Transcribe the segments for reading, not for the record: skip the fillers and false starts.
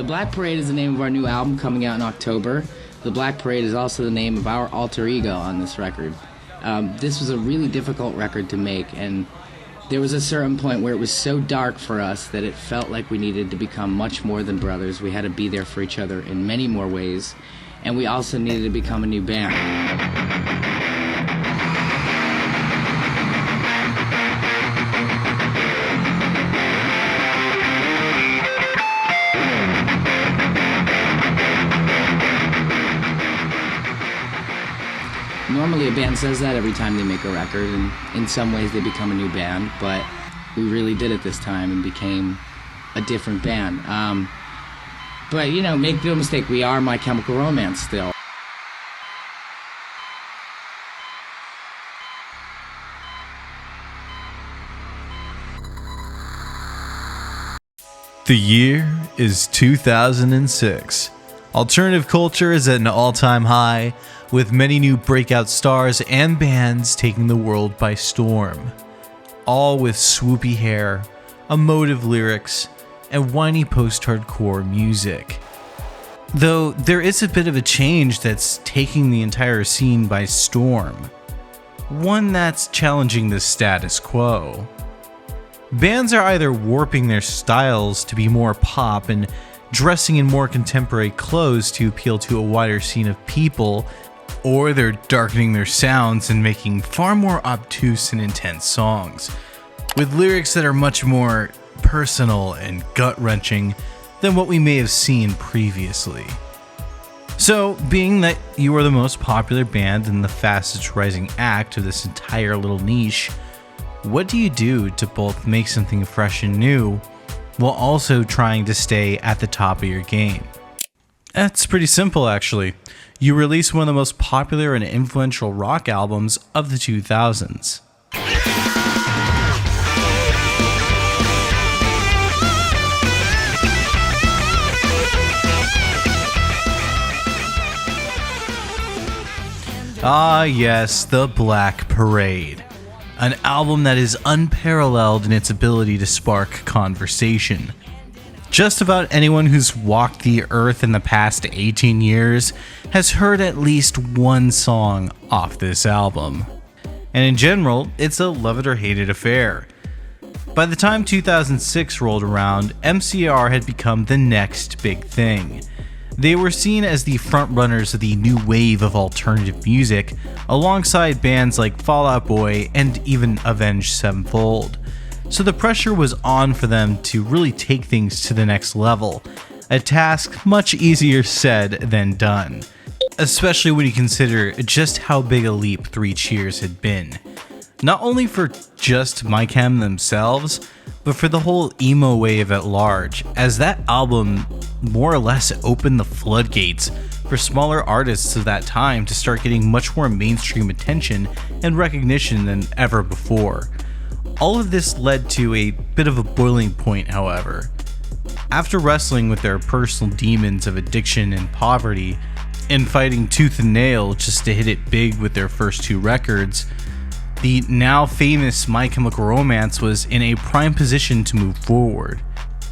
Black Parade is the name of our new album coming out in October. The Black Parade is also the name of our alter ego on this record. This was a really difficult record to make, and there was a certain point where it was so dark for us that it felt like we needed to become much more than brothers. We had to be there for each other in many more ways, and we also needed to become a new band. Normally a band says that every time they make a record, and in some ways they become a new band, but we really did it this time and became a different band. But, you know, make no mistake, we are My Chemical Romance still. The year is 2006. Alternative culture is at an all-time high, with many new breakout stars and bands taking the world by storm. All with swoopy hair, emotive lyrics, and whiny post-hardcore music. Though there is a bit of a change that's taking the entire scene by storm. One that's challenging the status quo. Bands are either warping their styles to be more pop and dressing in more contemporary clothes to appeal to a wider scene of people, or they're darkening their sounds and making far more obtuse and intense songs, with lyrics that are much more personal and gut-wrenching than what we may have seen previously. So, being that you are the most popular band and the fastest rising act of this entire little niche, what do you do to both make something fresh and new, while also trying to stay at the top of your game? It's pretty simple, actually. You release one of the most popular and influential rock albums of the 2000s. Ah yes, The Black Parade. An album that is unparalleled in its ability to spark conversation. Just about anyone who's walked the earth in the past 18 years has heard at least one song off this album. And in general, it's a love it or hate it affair. By the time 2006 rolled around, MCR had become the next big thing. They were seen as the frontrunners of the new wave of alternative music, alongside bands like Fall Out Boy and even Avenged Sevenfold. So the pressure was on for them to really take things to the next level, a task much easier said than done, especially when you consider just how big a leap 3 Cheers had been. Not only for just My Chem themselves, but for the whole emo wave at large, as that album more or less opened the floodgates for smaller artists of that time to start getting much more mainstream attention and recognition than ever before. All of this led to a bit of a boiling point, however. After wrestling with their personal demons of addiction and poverty, and fighting tooth and nail just to hit it big with their first 2 records, the now famous My Chemical Romance was in a prime position to move forward.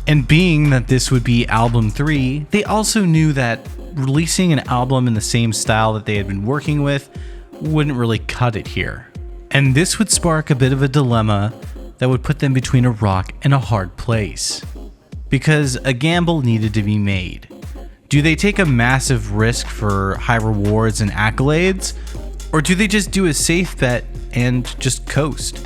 And being that this would be album 3, they also knew that releasing an album in the same style that they had been working with wouldn't really cut it here. And this would spark a bit of a dilemma that would put them between a rock and a hard place. Because a gamble needed to be made. Do they take a massive risk for high rewards and accolades? Or do they just do a safe bet and just coast?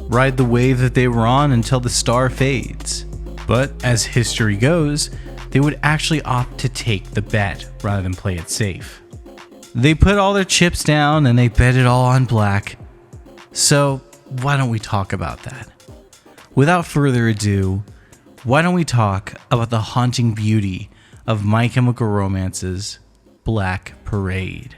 Ride the wave that they were on until the star fades? But as history goes, they would actually opt to take the bet rather than play it safe. They put all their chips down and they bet it all on black. So why don't we talk about that? Without further ado, why don't we talk about the haunting beauty of My Chemical Romance's Black Parade?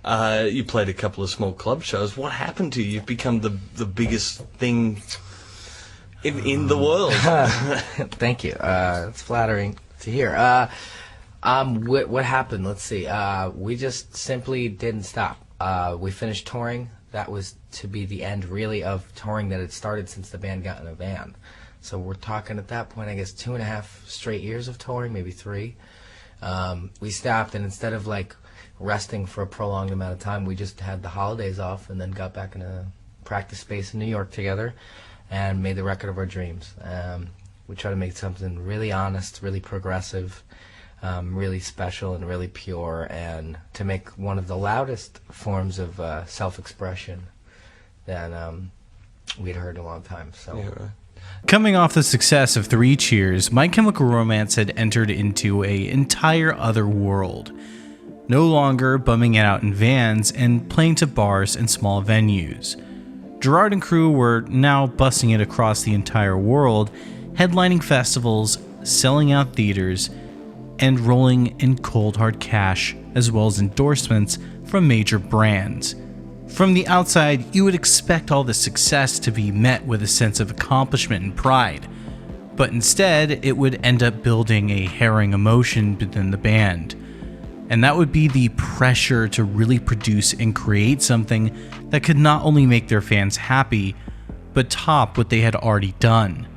You played a couple of small club shows. What happened to you? You've become the biggest thing in the world. Thank you. It's flattering to hear. What happened? Let's see. We just simply didn't stop. We finished touring. That was to be the end, really, of touring that had started since the band got in a van. So we're talking at that point, I guess, 2.5 straight years of touring, maybe 3. We stopped, and instead of like resting for a prolonged amount of time, we just had the holidays off, and then got back in a practice space in New York together, and made the record of our dreams. We try to make something really honest, really progressive, really special, and really pure, and to make one of the loudest forms of self-expression that we'd heard in a long time. So. Yeah, right. Coming off the success of 3 Cheers, My Chemical Romance had entered into an entire other world. No longer bumming it out in vans and playing to bars and small venues. Gerard and crew were now busting it across the entire world, headlining festivals, selling out theaters, and rolling in cold hard cash, as well as endorsements from major brands. From the outside, you would expect all this success to be met with a sense of accomplishment and pride, but instead it would end up building a harrowing emotion within the band, and that would be the pressure to really produce and create something that could not only make their fans happy, but top what they had already done.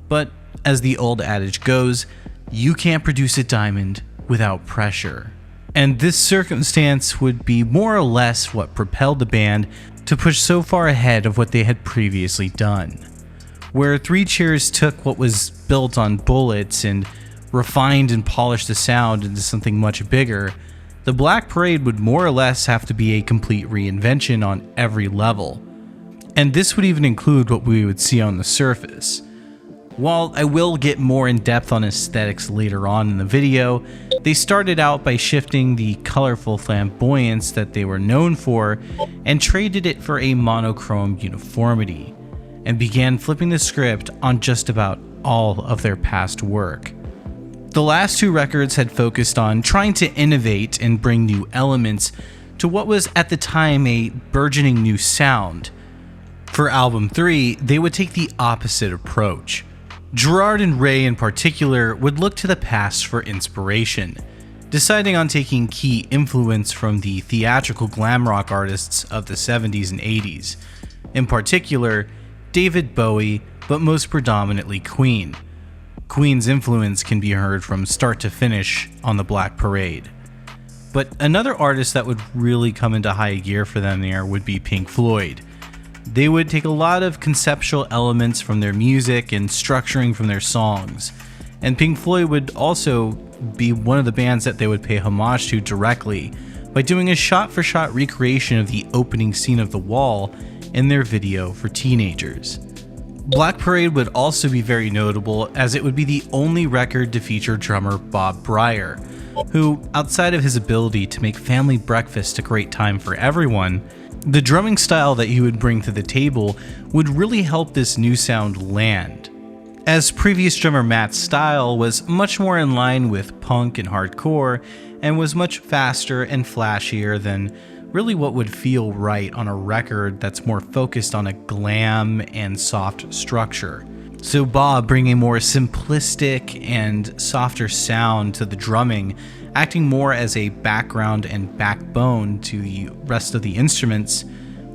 But as the old adage goes, you can't produce a diamond without pressure. And this circumstance would be more or less what propelled the band to push so far ahead of what they had previously done. Where 3 Cheers took what was built on bullets and refined and polished the sound into something much bigger, the Black Parade would more or less have to be a complete reinvention on every level. And this would even include what we would see on the surface. While I will get more in depth on aesthetics later on in the video, they started out by shifting the colorful flamboyance that they were known for and traded it for a monochrome uniformity, and began flipping the script on just about all of their past work. The last 2 records had focused on trying to innovate and bring new elements to what was at the time a burgeoning new sound. For album 3, they would take the opposite approach. Gerard and Ray in particular would look to the past for inspiration, deciding on taking key influence from the theatrical glam rock artists of the 70s and 80s, in particular David Bowie, but most predominantly Queen. Queen's influence can be heard from start to finish on the Black Parade. But another artist that would really come into high gear for them there would be Pink Floyd. They would take a lot of conceptual elements from their music and structuring from their songs, and Pink Floyd would also be one of the bands that they would pay homage to directly by doing a shot-for-shot recreation of the opening scene of The Wall in their video for teenagers. Black Parade would also be very notable as it would be the only record to feature drummer Bob Breyer, who, outside of his ability to make family breakfast a great time for everyone, the drumming style that he would bring to the table would really help this new sound land, as previous drummer Matt's style was much more in line with punk and hardcore and was much faster and flashier than really what would feel right on a record that's more focused on a glam and soft structure. So Bob bringing a more simplistic and softer sound to the drumming, acting more as a background and backbone to the rest of the instruments,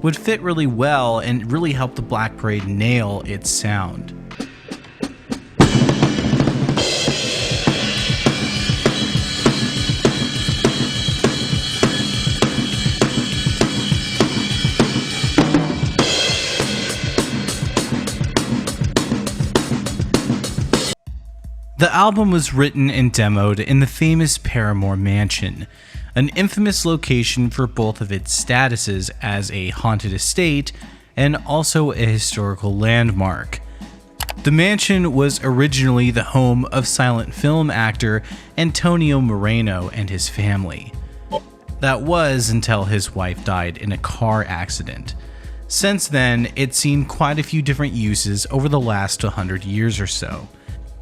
would fit really well and really help the Black Parade nail its sound. The album was written and demoed in the famous Paramore Mansion, an infamous location for both of its statuses as a haunted estate and also a historical landmark. The mansion was originally the home of silent film actor Antonio Moreno and his family. That was until his wife died in a car accident. Since then, it's seen quite a few different uses over the last 100 years or so.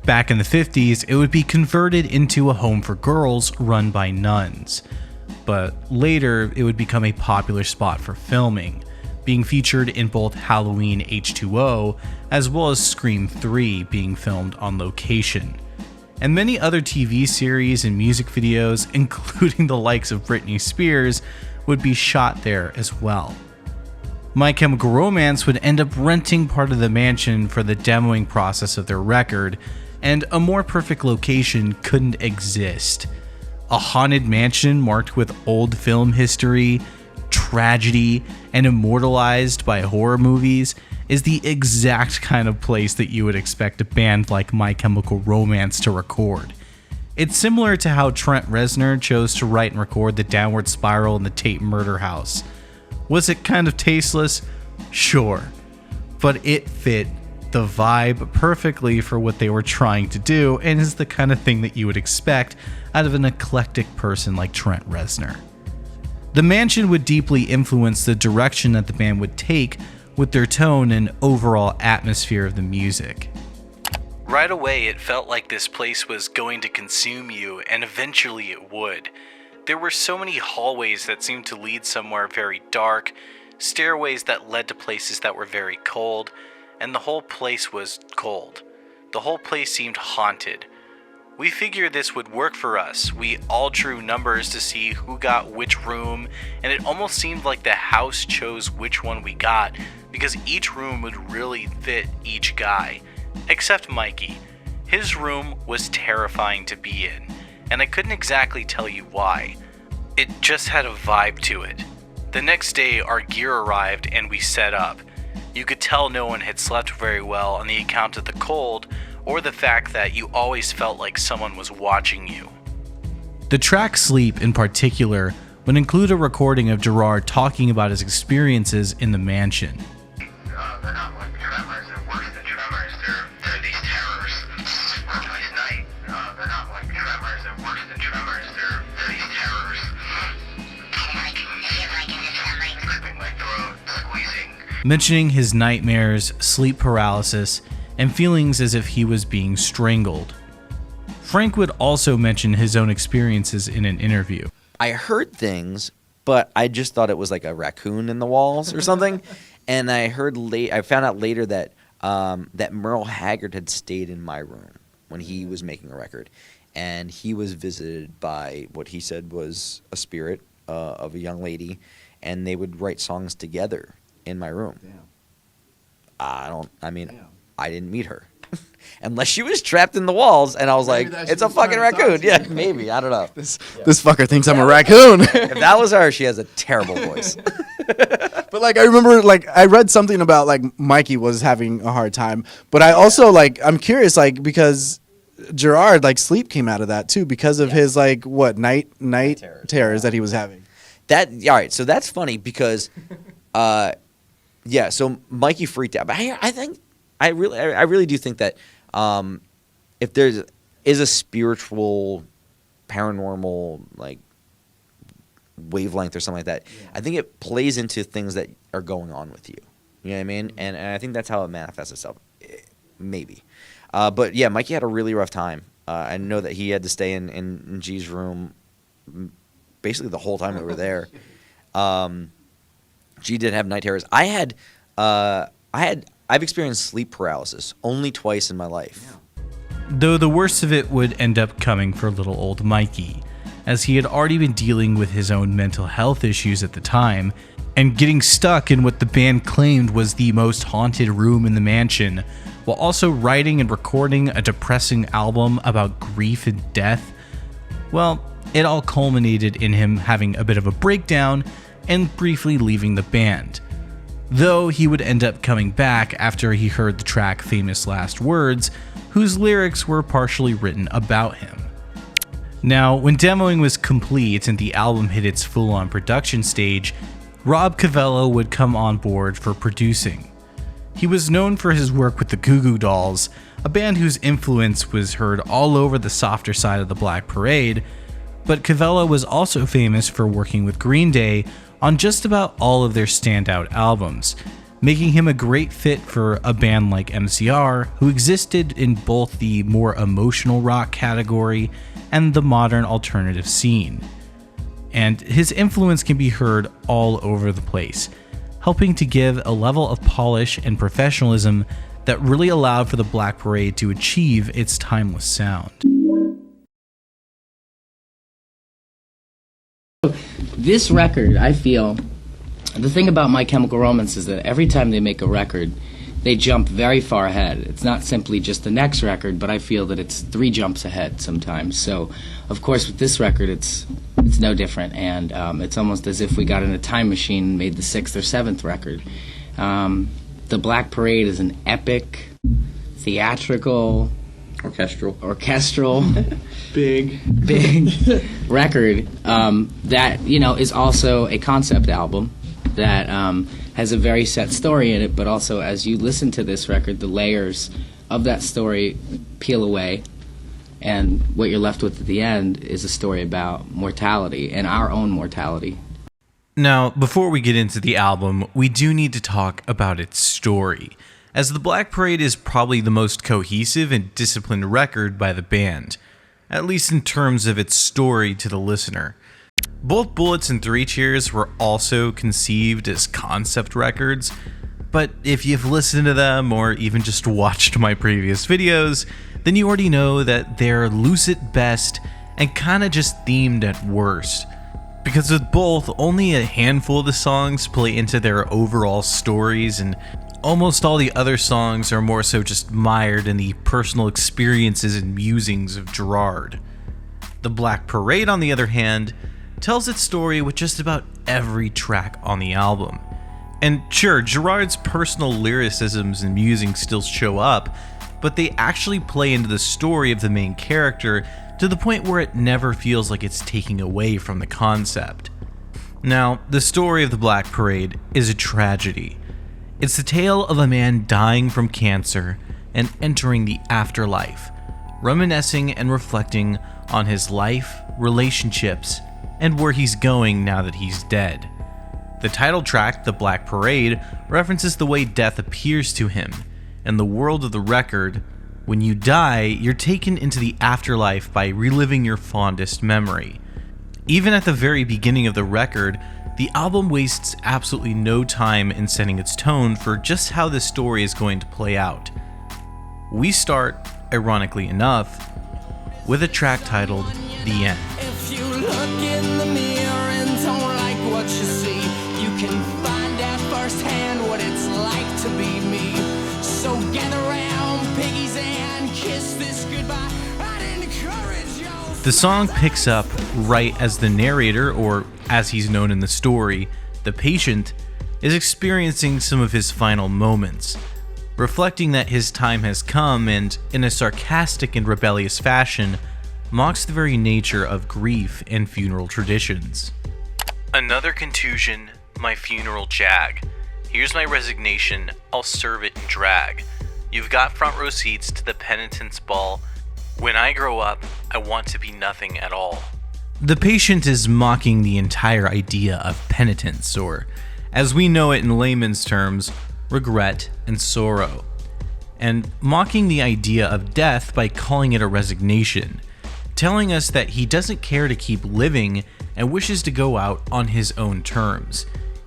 Back in the 50s, it would be converted into a home for girls run by nuns. but later it would become a popular spot for filming, being featured in both Halloween H2O as well as Scream 3 being filmed on location. And many other TV series and music videos, including the likes of Britney Spears, would be shot there as well. My Chemical Romance would end up renting part of the mansion for the demoing process of their record, and a more perfect location couldn't exist. A haunted mansion marked with old film history, tragedy, and immortalized by horror movies is the exact kind of place that you would expect a band like My Chemical Romance to record. It's similar to how Trent Reznor chose to write and record The Downward Spiral in the Tate Murder House. Was it kind of tasteless? Sure. But it fit the vibe perfectly for what they were trying to do, and is the kind of thing that you would expect out of an eclectic person like Trent Reznor. The mansion would deeply influence the direction that the band would take with their tone and overall atmosphere of the music. Right away, it felt like this place was going to consume you, and eventually it would. There were so many hallways that seemed to lead somewhere very dark, stairways that led to places that were very cold, and the whole place was cold. The whole place seemed haunted. We figured this would work for us. We all drew numbers to see who got which room, and it almost seemed like the house chose which one we got, because each room would really fit each guy. Except Mikey. His room was terrifying to be in, and I couldn't exactly tell you why. It just had a vibe to it. The next day, our gear arrived and we set up. You could tell no one had slept very well on the account of the cold, or the fact that you always felt like someone was watching you. The track Sleep, in particular, would include a recording of Gerard talking about his experiences in the mansion. They're not like tremors, they're worse than tremors, they're these terrors. Workplace night, they're not like tremors, they're worse than tremors, they're these terrors. Clipping my throat, squeezing. Mentioning his nightmares, sleep paralysis, and feelings as if he was being strangled. Frank would also mention his own experiences in an interview. I heard things, but I just thought it was like a raccoon in the walls or something. And I found out later that that Merle Haggard had stayed in my room when he was making a record, and he was visited by what he said was a spirit of a young lady, and they would write songs together in my room. Damn. I didn't meet her. Unless she was trapped in the walls, and I was like, it's a fucking raccoon. Yeah, maybe. I don't know. This fucker thinks I'm a raccoon. If that was her, she has a terrible voice. But like I remember, like I read something about like Mikey was having a hard time, but I also like I'm curious like because Gerard like Sleep came out of that too because of his like what night terrors that he was having. All right, so that's funny because so Mikey freaked out. But I really do think that if there is a spiritual, paranormal like wavelength or something like that, I think it plays into things that are going on with you. You know what I mean? And I think that's how it manifests itself. Maybe. But yeah, Mikey had a really rough time. I know that he had to stay in G's room basically the whole time we were there. G did have night terrors. I've experienced sleep paralysis only twice in my life. Though the worst of it would end up coming for little old Mikey, as he had already been dealing with his own mental health issues at the time, and getting stuck in what the band claimed was the most haunted room in the mansion, while also writing and recording a depressing album about grief and death. Well, it all culminated in him having a bit of a breakdown and briefly leaving the band. Though he would end up coming back after he heard the track Famous Last Words, whose lyrics were partially written about him. Now, when demoing was complete and the album hit its full-on production stage, Rob Cavallo would come on board for producing. He was known for his work with the Goo Goo Dolls, a band whose influence was heard all over the softer side of the Black Parade, but Cavallo was also famous for working with Green Day on just about all of their standout albums, making him a great fit for a band like MCR, who existed in both the more emotional rock category and the modern alternative scene. and his influence can be heard all over the place, helping to give a level of polish and professionalism that really allowed for the Black Parade to achieve its timeless sound. This record, I feel, the thing about My Chemical Romance is that every time they make a record, they jump very far ahead. It's not simply just the next record, but I feel that it's 3 jumps ahead sometimes. So, of course, with this record, it's no different, and it's almost as if we got in a time machine and made the 6th or 7th record. The Black Parade is an epic, theatrical, orchestral, big record that, you know, is also a concept album that has a very set story in it, but also as you listen to this record, the layers of that story peel away, and what you're left with at the end is a story about mortality and our own mortality. Now, before we get into the album, we do need to talk about its story, as the Black Parade is probably the most cohesive and disciplined record by the band, at least in terms of its story to the listener. Both Bullets and Three Cheers were also conceived as concept records, but if you've listened to them or even just watched my previous videos, then you already know that they're loose at best and kinda just themed at worst. Because with both, only a handful of the songs play into their overall stories, and almost all the other songs are more so just mired in the personal experiences and musings of Gerard. The Black Parade, on the other hand, tells its story with just about every track on the album. And sure, Gerard's personal lyricisms and musings still show up, but they actually play into the story of the main character to the point where it never feels like it's taking away from the concept. Now, the story of the Black Parade is a tragedy. It's the tale of a man dying from cancer and entering the afterlife, reminiscing and reflecting on his life, relationships, and where he's going now that he's dead. The title track, The Black Parade, references the way death appears to him. In the world of the record, when you die, you're taken into the afterlife by reliving your fondest memory. Even at the very beginning of the record, the album wastes absolutely no time in setting its tone for just how this story is going to play out. We start, ironically enough, with a track titled The End. If you look in the mirror and don't like what you see, you can find out firsthand what it's like to be me. So gather round, piggies, and kiss this goodbye. I'd encourage you. The song picks up right as the narrator, or as he's known in the story, the patient, is experiencing some of his final moments, reflecting that his time has come and, in a sarcastic and rebellious fashion, mocks the very nature of grief and funeral traditions. Another contusion, my funeral jag. Here's my resignation, I'll serve it in drag. You've got front row seats to the penitent's ball. When I grow up, I want to be nothing at all. The patient is mocking the entire idea of penitence, or, as we know it in layman's terms, regret and sorrow, and mocking the idea of death by calling it a resignation, telling us that he doesn't care to keep living and wishes to go out on his own terms,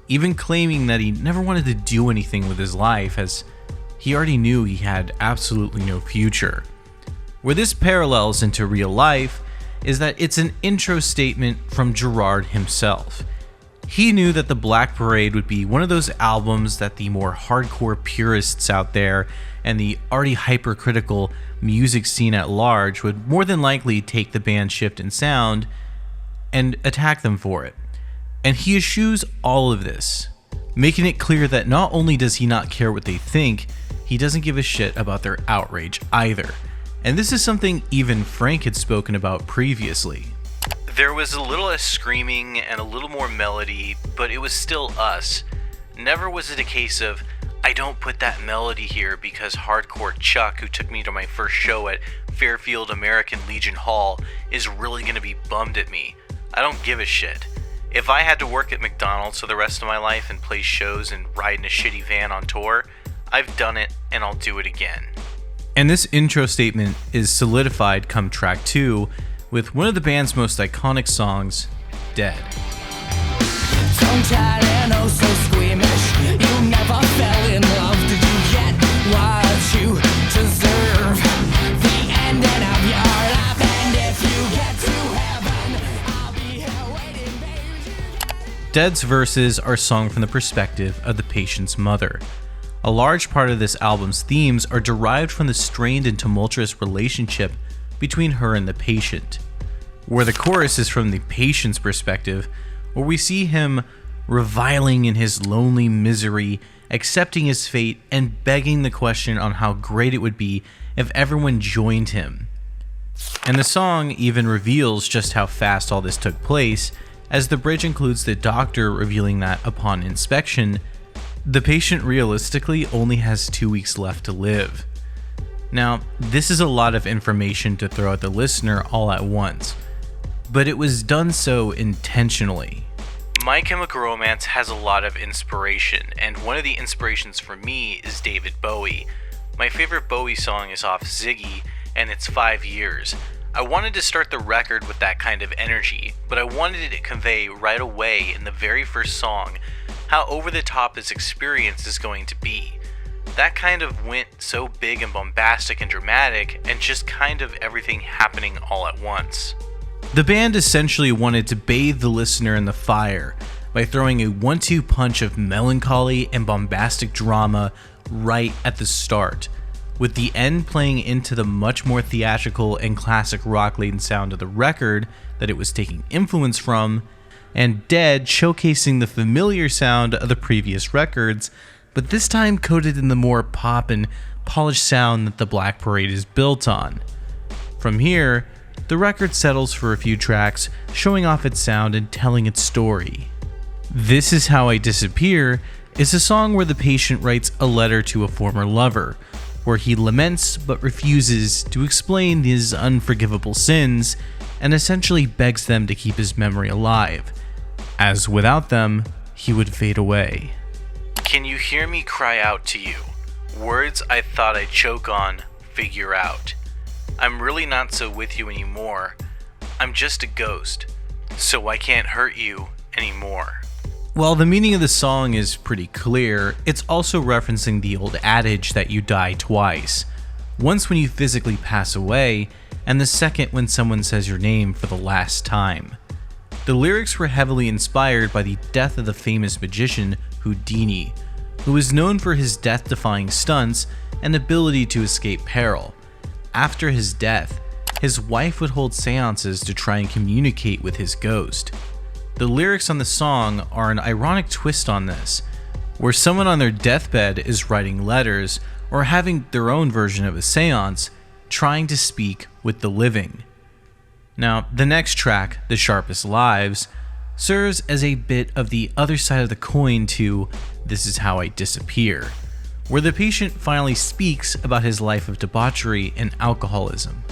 even claiming that he never wanted to do anything with his life as he already knew he had absolutely no future. Where this parallels into real life is that it's an intro statement from Gerard himself. He knew that the Black Parade would be one of those albums that the more hardcore purists out there and the already hypercritical music scene at large would more than likely take the band's shift in sound and attack them for it. And he eschews all of this, making it clear that not only does he not care what they think, he doesn't give a shit about their outrage either. And this is something even Frank had spoken about previously. There was a little less screaming and a little more melody, but it was still us. Never was it a case of, I don't put that melody here because hardcore Chuck, who took me to my first show at Fairfield American Legion Hall, is really going to be bummed at me. I don't give a shit. If I had to work at McDonald's for the rest of my life and play shows and ride in a shitty van on tour, I've done it and I'll do it again. And this intro statement is solidified come track 2 with one of the band's most iconic songs, Dead. Tongue-tied and oh so squeamish. You never fell in love. Did you get what you deserve? The ending of your life. And if you get to heaven, I'll be here waiting, baby. Dead's verses are sung from the perspective of the patient's mother. A large part of this album's themes are derived from the strained and tumultuous relationship between her and the patient, where the chorus is from the patient's perspective, where we see him reviling in his lonely misery, accepting his fate, and begging the question on how great it would be if everyone joined him. And the song even reveals just how fast all this took place, as the bridge includes the doctor revealing that upon inspection, the patient realistically only has 2 weeks left to live. Now, this is a lot of information to throw at the listener all at once, but it was done so intentionally. My Chemical Romance has a lot of inspiration, and one of the inspirations for me is David Bowie. My favorite Bowie song is off Ziggy, and it's 5 Years. I wanted to start the record with that kind of energy, but I wanted to convey right away in the very first song how over the top this experience is going to be. That kind of went so big and bombastic and dramatic, and just kind of everything happening all at once. The band essentially wanted to bathe the listener in the fire by throwing a 1-2 punch of melancholy and bombastic drama right at the start, with the end playing into the much more theatrical and classic rock-laden sound of the record that it was taking influence from, and Dead showcasing the familiar sound of the previous records, but this time coated in the more pop and polished sound that the Black Parade is built on. From here, the record settles for a few tracks, showing off its sound and telling its story. This Is How I Disappear is a song where the patient writes a letter to a former lover, where he laments but refuses to explain his unforgivable sins and essentially begs them to keep his memory alive, as without them, he would fade away. Can you hear me cry out to you? Words I thought I'd choke on, figure out. I'm really not so with you anymore. I'm just a ghost, so I can't hurt you anymore. While the meaning of the song is pretty clear, it's also referencing the old adage that you die twice. Once when you physically pass away, and the second when someone says your name for the last time. The lyrics were heavily inspired by the death of the famous magician Houdini, who is known for his death-defying stunts and ability to escape peril. After his death, his wife would hold seances to try and communicate with his ghost. The lyrics on the song are an ironic twist on this, where someone on their deathbed is writing letters or having their own version of a seance, trying to speak with the living. Now, the next track, The Sharpest Lives, serves as a bit of the other side of the coin to This Is How I Disappear, where the patient finally speaks about his life of debauchery and alcoholism.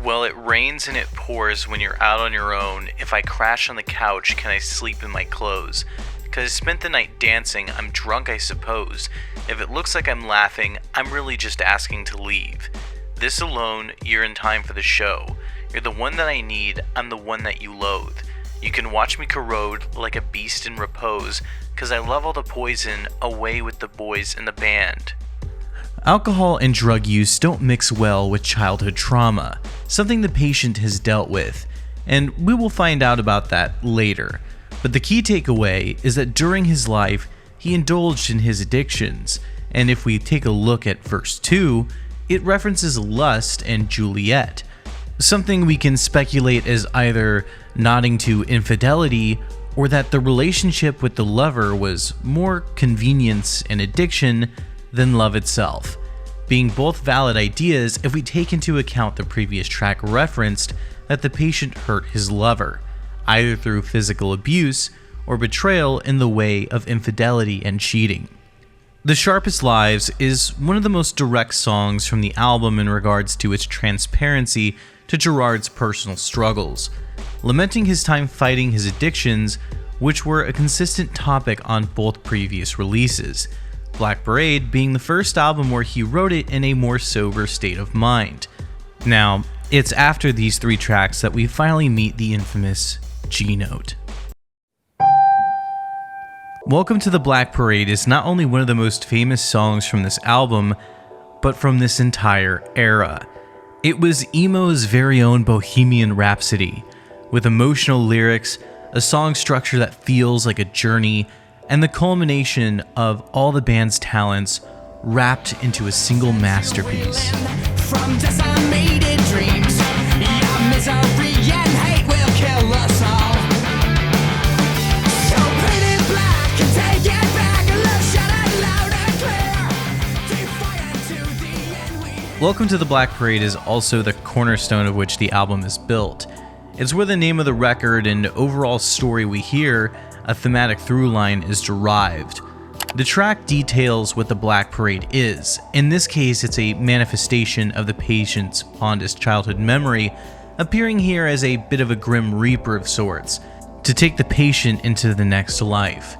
Well, it rains and it pours when you're out on your own. If I crash on the couch, can I sleep in my clothes? 'Cause I spent the night dancing, I'm drunk I suppose. If it looks like I'm laughing, I'm really just asking to leave. This alone, you're in time for the show. You're the one that I need, I'm the one that you loathe. You can watch me corrode like a beast in repose, 'cause I love all the poison, away with the boys in the band. Alcohol and drug use don't mix well with childhood trauma, something the patient has dealt with, and we will find out about that later. But the key takeaway is that during his life, he indulged in his addictions, and if we take a look at verse 2, it references lust and Juliet, something we can speculate as either nodding to infidelity or that the relationship with the lover was more convenience and addiction than love itself, being both valid ideas if we take into account the previous track referenced that the patient hurt his lover, either through physical abuse or betrayal in the way of infidelity and cheating. The Sharpest Lives is one of the most direct songs from the album in regards to its transparency to Gerard's personal struggles, lamenting his time fighting his addictions, which were a consistent topic on both previous releases, Black Parade being the first album where he wrote it in a more sober state of mind. Now, it's after these 3 tracks that we finally meet the infamous G-Note. Welcome to the Black Parade is not only one of the most famous songs from this album, but from this entire era. It was emo's very own Bohemian Rhapsody, with emotional lyrics, a song structure that feels like a journey, and the culmination of all the band's talents wrapped into a single masterpiece. From decimated dreams, your misery and hate will kill us all. So paint it black and take it back, and let's shout it loud and clear. Defiant to the end we Welcome to the Black Parade is also the cornerstone of which the album is built. It's where the name of the record and overall story we hear, a thematic through line, is derived. The track details what the Black Parade is. In this case, it's a manifestation of the patient's fondest childhood memory, appearing here as a bit of a grim reaper of sorts, to take the patient into the next life.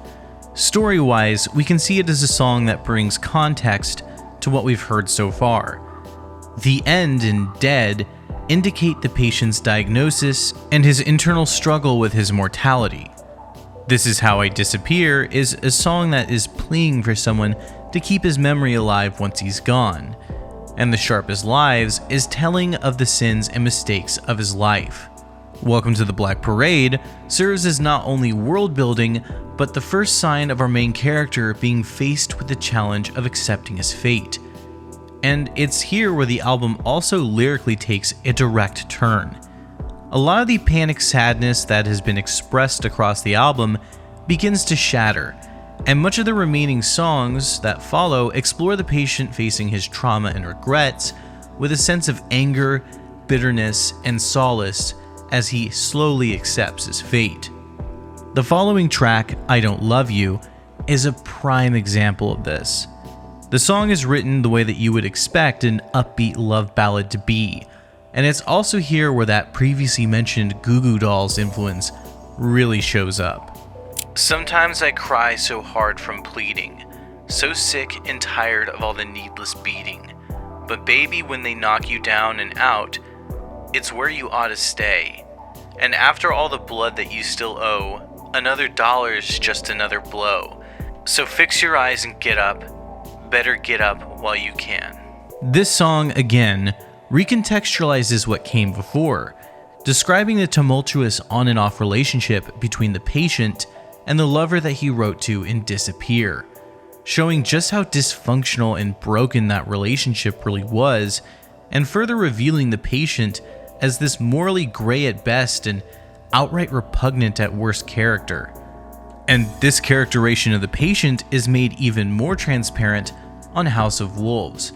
Story-wise, we can see it as a song that brings context to what we've heard so far. The end and dead indicate the patient's diagnosis and his internal struggle with his mortality. This Is How I Disappear is a song that is pleading for someone to keep his memory alive once he's gone, and The Sharpest Lives is telling of the sins and mistakes of his life. Welcome to the Black Parade serves as not only world building, but the first sign of our main character being faced with the challenge of accepting his fate. And it's here where the album also lyrically takes a direct turn. A lot of the panic sadness that has been expressed across the album begins to shatter, and much of the remaining songs that follow explore the patient facing his trauma and regrets with a sense of anger, bitterness, and solace as he slowly accepts his fate. The following track, I Don't Love You, is a prime example of this. The song is written the way that you would expect an upbeat love ballad to be, and it's also here where that previously mentioned Goo Goo Dolls influence really shows up. Sometimes I cry so hard from pleading, so sick and tired of all the needless beating. But baby, when they knock you down and out, it's where you ought to stay. And after all the blood that you still owe, another $1's just another blow. So fix your eyes and get up, better get up while you can. This song, again, recontextualizes what came before, describing the tumultuous on and off relationship between the patient and the lover that he wrote to in Disappear, showing just how dysfunctional and broken that relationship really was, and further revealing the patient as this morally gray at best and outright repugnant at worst character. And this characterization of the patient is made even more transparent on House of Wolves,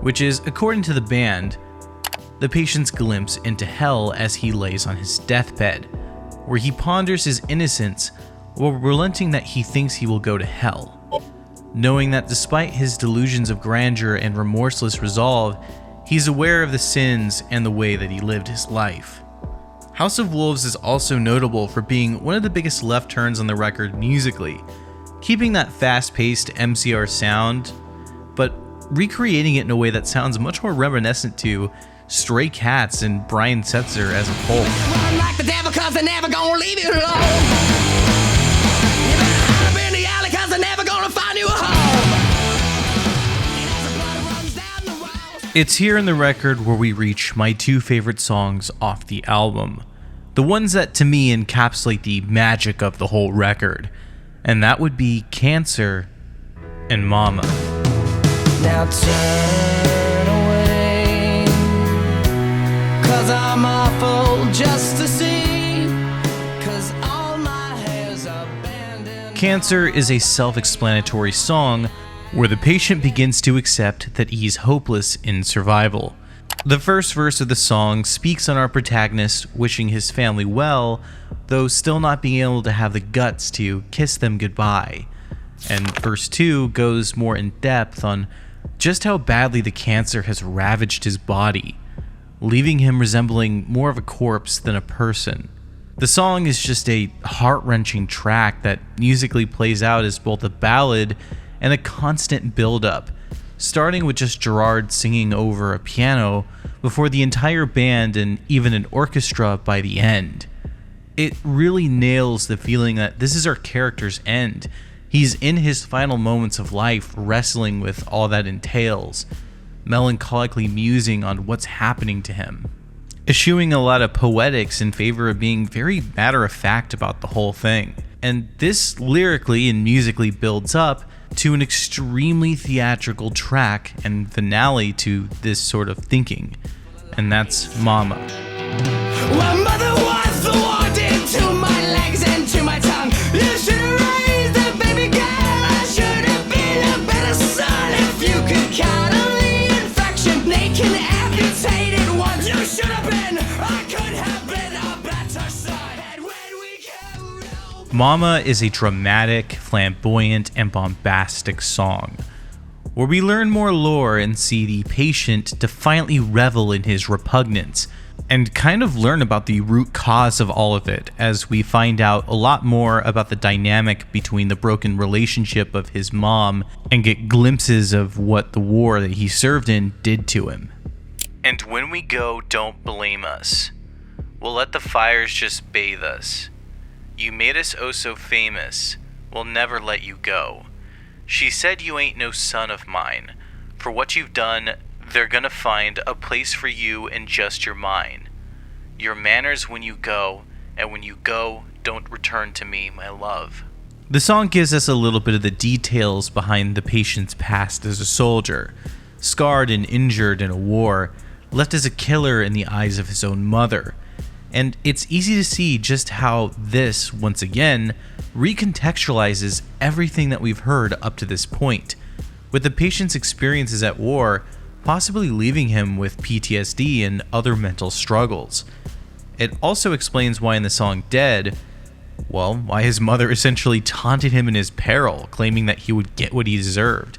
which is, according to the band, the patient's glimpse into hell as he lays on his deathbed, where he ponders his innocence while relenting that he thinks he will go to hell, knowing that despite his delusions of grandeur and remorseless resolve, he's aware of the sins and the way that he lived his life. House of Wolves is also notable for being one of the biggest left turns on the record musically, keeping that fast-paced MCR sound, but recreating it in a way that sounds much more reminiscent to Stray Cats and Brian Setzer as a whole. run like the devil 'cause they're never gonna leave you alone. You better hide up in the alley 'cause they're never gonna find you a home. And as the blood runs down the walls, It's here in the record where we reach my two favorite songs off the album, the ones that to me encapsulate the magic of the whole record, and that would be Cancer and Mama. now turn away, 'cause I'm awful just to see, 'cause all my hair's abandoned. Cancer is a self-explanatory song where the patient begins to accept that he's hopeless in survival. The first verse of the song speaks on our protagonist wishing his family well, though still not being able to have the guts to kiss them goodbye. And verse 2 goes more in depth on just how badly the cancer has ravaged his body, leaving him resembling more of a corpse than a person. The song is just a heart-wrenching track that musically plays out as both a ballad and a constant build-up, starting with just Gerard singing over a piano before the entire band and even an orchestra by the end. It really nails the feeling that this is our character's end, He's in his final moments of life, wrestling with all that entails, melancholically musing on what's happening to him, eschewing a lot of poetics in favor of being very matter-of-fact about the whole thing. And this lyrically and musically builds up to an extremely theatrical track and finale to this sort of thinking, and that's Mama. Well, mother was the wand into my legs and to my tongue. You should have raised the baby girl. I should have been a better son. If you could count on the infection, they can amputate it once. You should have been, I could have been a better son. And when we get real. Mama is a dramatic, flamboyant, and bombastic song, where we learn more lore and see the patient defiantly revel in his repugnance, and kind of learn about the root cause of all of it as we find out a lot more about the dynamic between the broken relationship of his mom and get glimpses of what the war that he served in did to him. And when we go, don't blame us. We'll let the fires just bathe us. You made us oh so famous, we'll never let you go. She said you ain't no son of mine. For what you've done, they're gonna find a place for you in just your mind. Your manners when you go, and when you go, don't return to me, my love. The song gives us a little bit of the details behind the patient's past as a soldier, scarred and injured in a war, left as a killer in the eyes of his own mother. And it's easy to see just how this, once again, recontextualizes everything that we've heard up to this point, with the patient's experiences at war possibly leaving him with PTSD and other mental struggles. It also explains why in the song Dead, well, why his mother essentially taunted him in his peril, claiming that he would get what he deserved.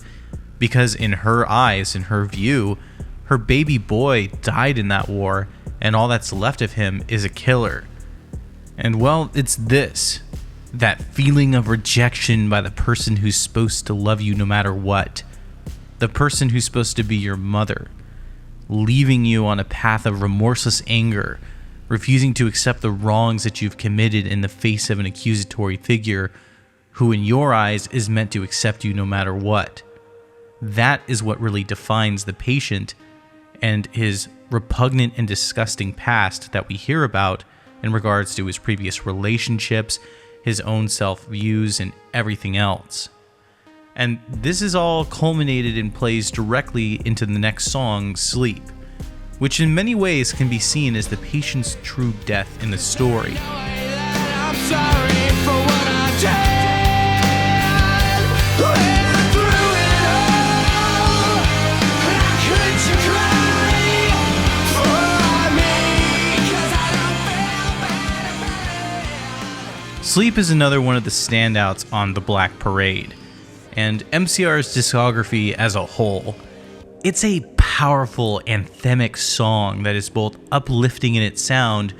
Because in her eyes, in her view, her baby boy died in that war, and all that's left of him is a killer. And well, it's this. That feeling of rejection by the person who's supposed to love you no matter what. The person who's supposed to be your mother. Leaving you on a path of remorseless anger, refusing to accept the wrongs that you've committed in the face of an accusatory figure who in your eyes is meant to accept you no matter what. That is what really defines the patient and his repugnant and disgusting past that we hear about in regards to his previous relationships, his own self-views, and everything else. And this is all culminated and plays directly into the next song, Sleep, which in many ways can be seen as the patient's true death in the story. I'm sorry for what I've done. When through it all, how could you cry for me? 'Cause I don't feel better. Sleep is another one of the standouts on the Black Parade, and MCR's discography as a whole. It's a powerful anthemic song that is both uplifting in its sound,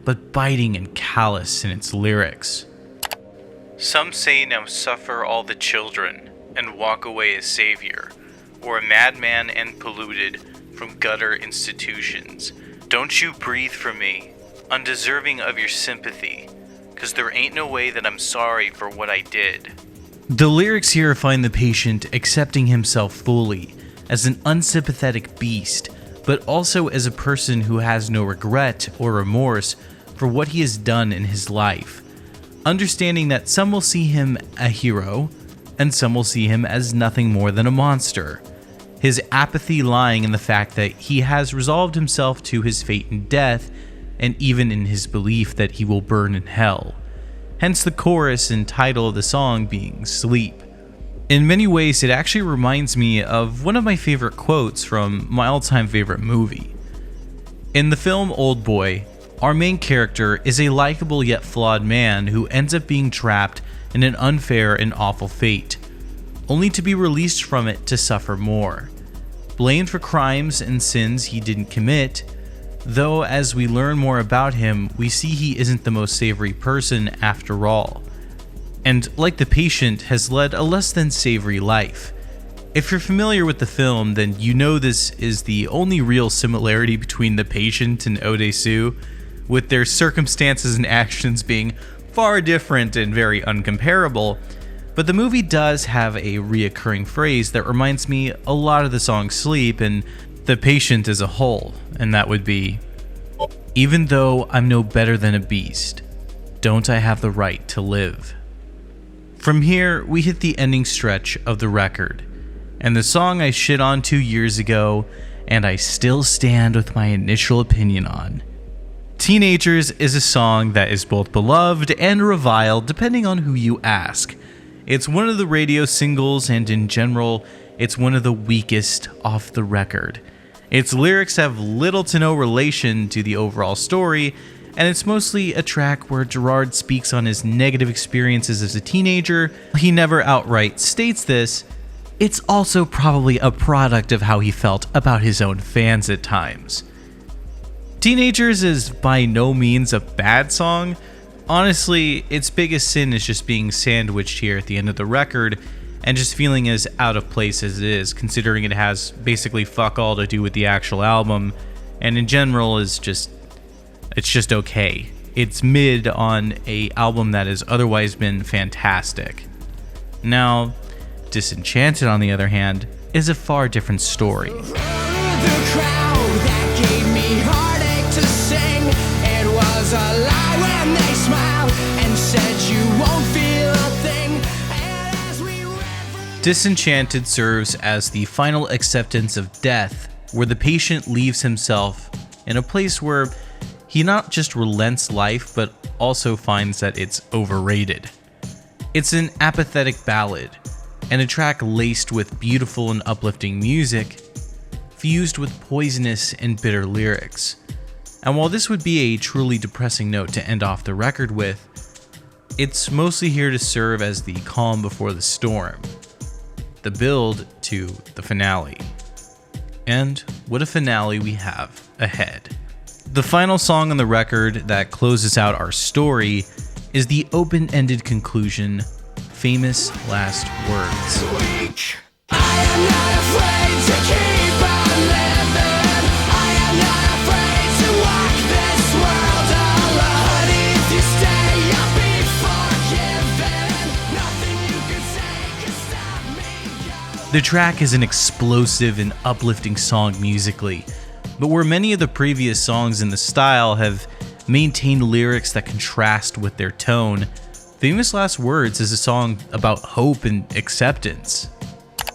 but biting and callous in its lyrics. Some say now suffer all the children, and walk away a savior, or a madman and polluted from gutter institutions. Don't you breathe for me, undeserving of your sympathy, 'cause there ain't no way that I'm sorry for what I did. The lyrics here find the patient accepting himself fully, as an unsympathetic beast, but also as a person who has no regret or remorse for what he has done in his life, understanding that some will see him a hero, and some will see him as nothing more than a monster. His apathy lying in the fact that he has resolved himself to his fate in death, and even in his belief that he will burn in hell. Hence the chorus and title of the song being Sleep. In many ways, it actually reminds me of one of my favorite quotes from my all-time favorite movie. In the film Old Boy, our main character is a likable yet flawed man who ends up being trapped in an unfair and awful fate, only to be released from it to suffer more. Blamed for crimes and sins he didn't commit, though as we learn more about him, we see he isn't the most savory person after all. And like the patient, has led a less than savory life. If you're familiar with the film, then you know this is the only real similarity between the patient and Odesu, with their circumstances and actions being far different and very uncomparable. But the movie does have a reoccurring phrase that reminds me a lot of the song Sleep and The Patient as a whole, and that would be, even though I'm no better than a beast, don't I have the right to live? From here, we hit the ending stretch of the record, and the song I shit on 2 years ago, and I still stand with my initial opinion on. Teenagers is a song that is both beloved and reviled depending on who you ask. It's one of the radio singles, and in general, it's one of the weakest off the record. Its lyrics have little to no relation to the overall story, and it's mostly a track where Gerard speaks on his negative experiences as a teenager. He never outright states this. It's also probably a product of how he felt about his own fans at times. Teenagers is by no means a bad song. Honestly, its biggest sin is just being sandwiched here at the end of the record and just feeling as out of place as it is, considering it has basically fuck all to do with the actual album, and in general it's just okay. It's mid on a album that has otherwise been fantastic. Now, Disenchanted, on the other hand, is a far different story. The crowd that gave me heartache to sing, it was a lie when they smiled and said you won't feel a thing. And as we read Disenchanted serves as the final acceptance of death, where the patient leaves himself in a place where he not just relents life, but also finds that it's overrated. It's an apathetic ballad, and a track laced with beautiful and uplifting music, fused with poisonous and bitter lyrics. And while this would be a truly depressing note to end off the record with, it's mostly here to serve as the calm before the storm, the build to the finale. And what a finale we have ahead. The final song on the record that closes out our story is the open-ended conclusion, Famous Last Words. I am not afraid to keep on living. I am not afraid to walk this world alone. If you stay, you'll be forgiven. Nothing you can say can stop me. The track is an explosive and uplifting song musically, but where many of the previous songs in the style have maintained lyrics that contrast with their tone, Famous Last Words is a song about hope and acceptance.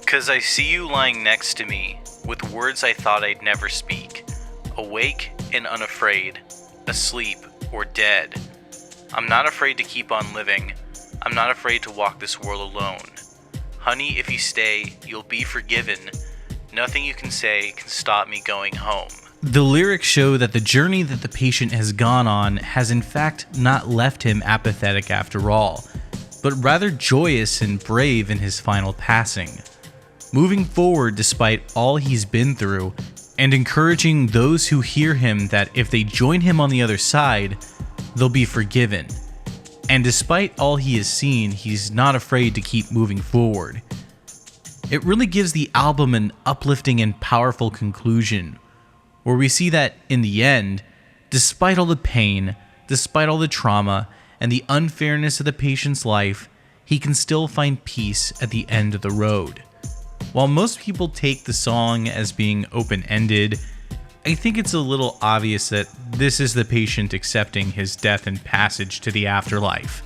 'Cause I see you lying next to me, with words I thought I'd never speak, awake and unafraid, asleep or dead. I'm not afraid to keep on living, I'm not afraid to walk this world alone. Honey, if you stay, you'll be forgiven, nothing you can say can stop me going home. The lyrics show that the journey that the patient has gone on has in fact not left him apathetic after all, but rather joyous and brave in his final passing. Moving forward despite all he's been through, and encouraging those who hear him that if they join him on the other side, they'll be forgiven. And despite all he has seen, he's not afraid to keep moving forward. It really gives the album an uplifting and powerful conclusion, where we see that in the end, despite all the pain, despite all the trauma, and the unfairness of the patient's life, he can still find peace at the end of the road. While most people take the song as being open-ended, I think it's a little obvious that this is the patient accepting his death and passage to the afterlife.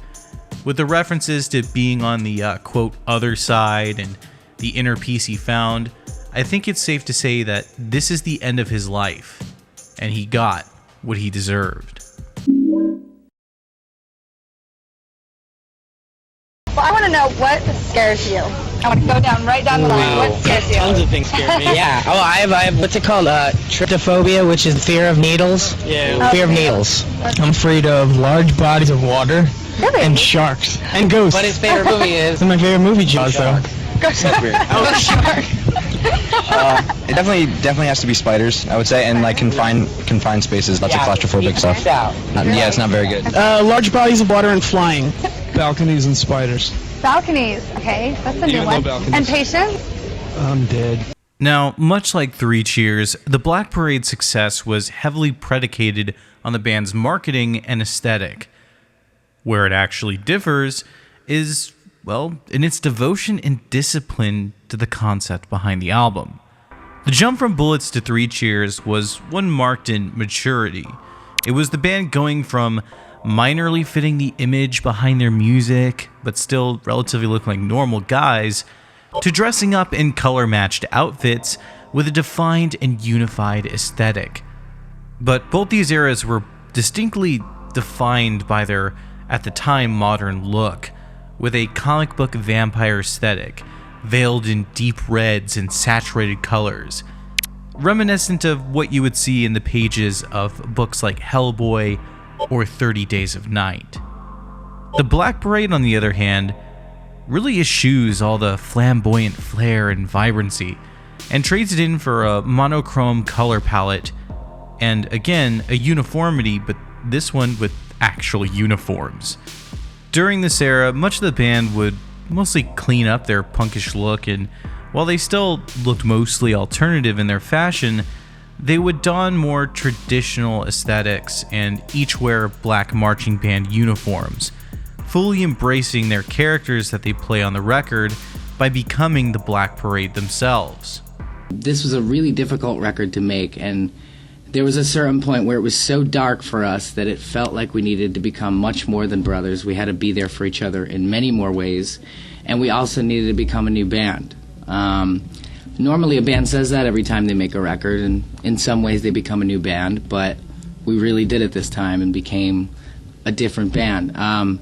With the references to being on the quote other side and the inner peace he found, I think it's safe to say that this is the end of his life, and he got what he deserved. Well, I want to know what scares you. I want to go right down the line. What scares you? Tons of things scare me. Yeah. Oh, I have what's it called? Tryptophobia, which is fear of needles. Yeah. Fear of needles. I'm afraid of large bodies of water. Really? And sharks. And ghosts. But his favorite movie is? My favorite movie, Jaws, though. That's weird. Oh, shark. It definitely has to be spiders, I would say, and like confined spaces. That's a claustrophobic stuff. Yeah, it's not very good. Large bodies of water and flying. Balconies and spiders. Balconies. Okay, that's a new one. And patience? I'm dead. Now, much like Three Cheers, the Black Parade's success was heavily predicated on the band's marketing and aesthetic. Where it actually differs is well, in its devotion and discipline to the concept behind the album. The jump from Bullets to Three Cheers was one marked in maturity. It was the band going from minorly fitting the image behind their music, but still relatively looking like normal guys, to dressing up in color-matched outfits with a defined and unified aesthetic. But both these eras were distinctly defined by their, at the time, modern look, with a comic book vampire aesthetic, veiled in deep reds and saturated colors, reminiscent of what you would see in the pages of books like Hellboy or 30 Days of Night. The Black Parade, on the other hand, really eschews all the flamboyant flair and vibrancy, and trades it in for a monochrome color palette, and again, a uniformity, but this one with actual uniforms. During this era, much of the band would mostly clean up their punkish look, and while they still looked mostly alternative in their fashion, they would don more traditional aesthetics and each wear black marching band uniforms, fully embracing their characters that they play on the record by becoming the Black Parade themselves. This was a really difficult record to make, and there was a certain point where it was so dark for us that it felt like we needed to become much more than brothers. We had to be there for each other in many more ways, and we also needed to become a new band. Normally a band says that every time they make a record, and in some ways they become a new band, but we really did it this time and became a different band.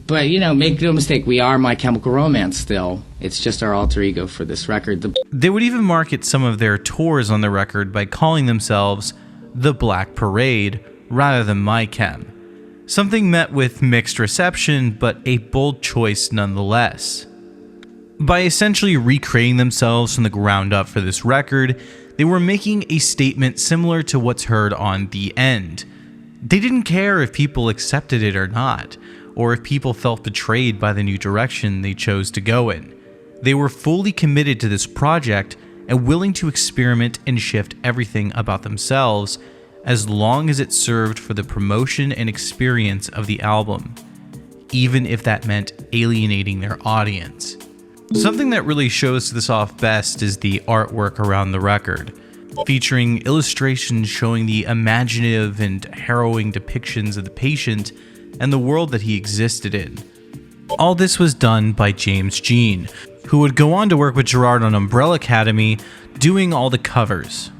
But, you know, make no mistake, we are My Chemical Romance still. It's just our alter ego for this record. They would even market some of their tours on the record by calling themselves The Black Parade rather than My Chem. Something met with mixed reception, but a bold choice nonetheless. By essentially recreating themselves from the ground up for this record, they were making a statement similar to what's heard on The End. They didn't care if people accepted it or not, or if people felt betrayed by the new direction they chose to go in. They were fully committed to this project and willing to experiment and shift everything about themselves as long as it served for the promotion and experience of the album, even if that meant alienating their audience. Something that really shows this off best is the artwork around the record, featuring illustrations showing the imaginative and harrowing depictions of the patient and the world that he existed in. All this was done by James Jean, who would go on to work with Gerard on Umbrella Academy, doing all the covers.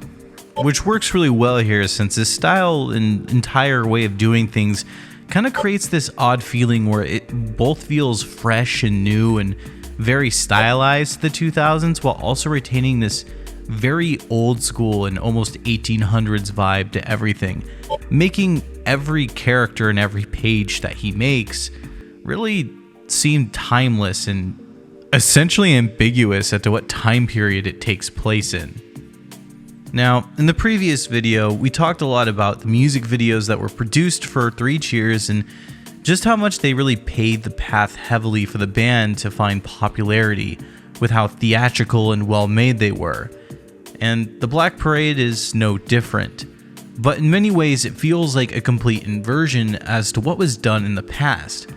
Which works really well here, since his style and entire way of doing things kind of creates this odd feeling where it both feels fresh and new and very stylized to the 2000s, while also retaining this very old school and almost 1800s vibe to everything, making every character and every page that he makes really seem timeless and essentially ambiguous as to what time period it takes place in. Now, in the previous video, we talked a lot about the music videos that were produced for Three Cheers and just how much they really paved the path heavily for the band to find popularity with how theatrical and well-made they were. And the Black Parade is no different. But in many ways, it feels like a complete inversion as to what was done in the past.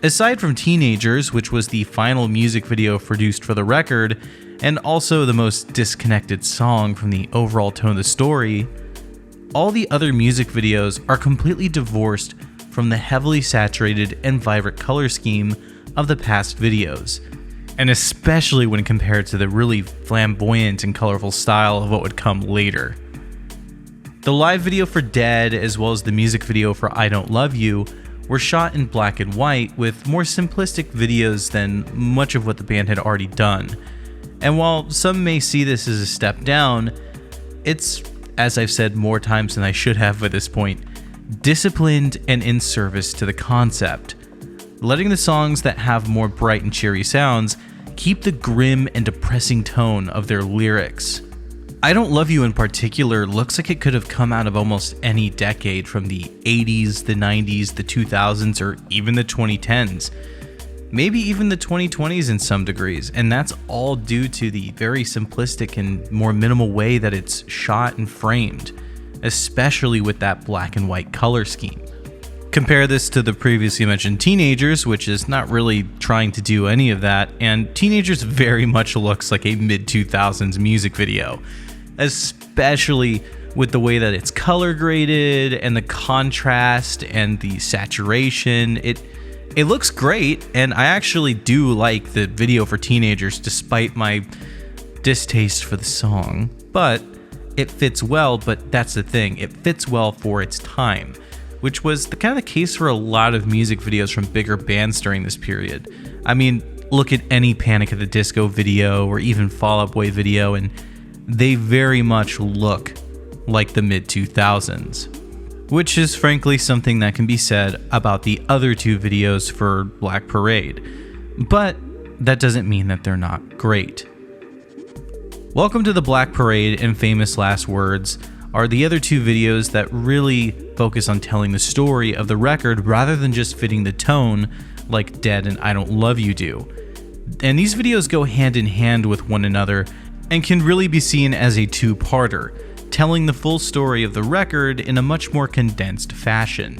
Aside from Teenagers, which was the final music video produced for the record, and also the most disconnected song from the overall tone of the story, all the other music videos are completely divorced from the heavily saturated and vibrant color scheme of the past videos, and especially when compared to the really flamboyant and colorful style of what would come later. The live video for Dead, as well as the music video for I Don't Love You, were shot in black and white with more simplistic videos than much of what the band had already done. And while some may see this as a step down, it's, as I've said more times than I should have at this point, disciplined and in service to the concept, letting the songs that have more bright and cheery sounds keep the grim and depressing tone of their lyrics. I Don't Love You in particular looks like it could have come out of almost any decade, from the 80s, the 90s, the 2000s, or even the 2010s. Maybe even the 2020s in some degrees, and that's all due to the very simplistic and more minimal way that it's shot and framed, especially with that black and white color scheme. Compare this to the previously mentioned Teenagers, which is not really trying to do any of that, and Teenagers very much looks like a mid-2000s music video, especially with the way that it's color graded and the contrast and the saturation. It looks great, and I actually do like the video for Teenagers despite my distaste for the song, but it fits well. But that's the thing, it fits well for its time, which was the kind of the case for a lot of music videos from bigger bands during this period. I mean, look at any Panic at the Disco video or even Fall Out Boy video, and they very much look like the mid-2000s, which is frankly something that can be said about the other two videos for Black Parade, but that doesn't mean that they're not great. Welcome to the Black Parade and Famous Last Words are the other two videos that really focus on telling the story of the record rather than just fitting the tone like Dead and I Don't Love You do. And these videos go hand in hand with one another and can really be seen as a two-parter, telling the full story of the record in a much more condensed fashion.